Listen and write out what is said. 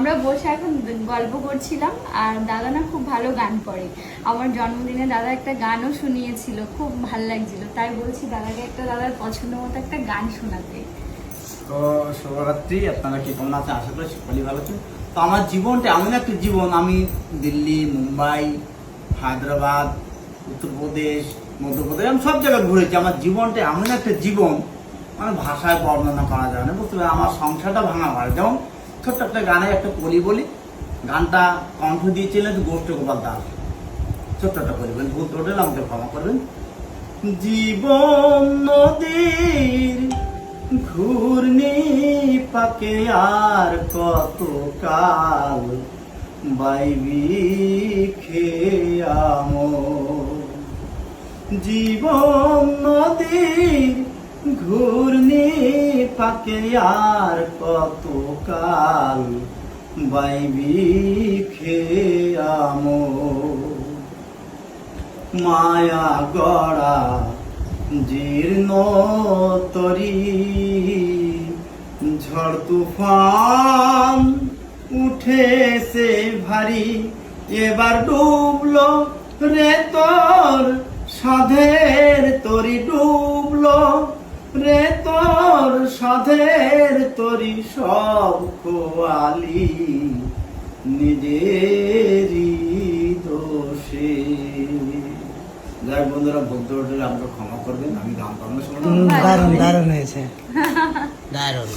আমরা বসে এখন গল্প করছিলাম, আর দাদা না খুব ভালো গান করে। আমার জন্মদিনে দাদা একটা গানও শুনিয়েছিল, খুব ভালো লাগছিল। তাই বলছি দাদাকে একটা দাদার পছন্দ মতো একটা গান শোনাতে। তো শুভরাত্রি, আপনারা কি কেমন আছেন? আশা করি সকলেই ভালো আছেন। তো আমার জীবনটা এমন একটা জীবন, আমি দিল্লি, মুম্বাই, হায়দ্রাবাদ, উত্তরপ্রদেশ, মধ্যপ্রদেশ, আমি সব জায়গায় ঘুরেছি। আমার জীবনটা এমন একটা জীবন, মানে ভাষায় বর্ণনা করা যায় না, বুঝতে পারেন? আমার সংসারটা ভাঙা হয়। যেমন ছোট্ট একটা গানে একটা কলি বলি, গানটা কণ্ঠ দিয়েছিলেন গোষ্ঠ গোপাল দাস। ছোট্ট একটা কলি বলি, ভুল টোটাল আমাকে ক্ষমা করবেন। জীবন নদীর ঘূর্ণি পাকে আর কত কাল বাইবি খেয়াম। জীবন নদীর ঘূর্ণি পাকে আর কত কাল বাইবি খেয়াম। মায়া গড়া জীর্ণ তরি, ঝড় তুফান উঠেছে ভারী, এবার ডুবলো রে তোর সাধের তরি, ডুবলো রে তোর সাধের তরি, সব খোয়ালি নিজেরই দোষে। যাই বন্ধুরা, বলতে আমাকে ক্ষমা করবেন, আমি গান পাবো না। দারুণ দারুণ হয়েছে, দারুণ।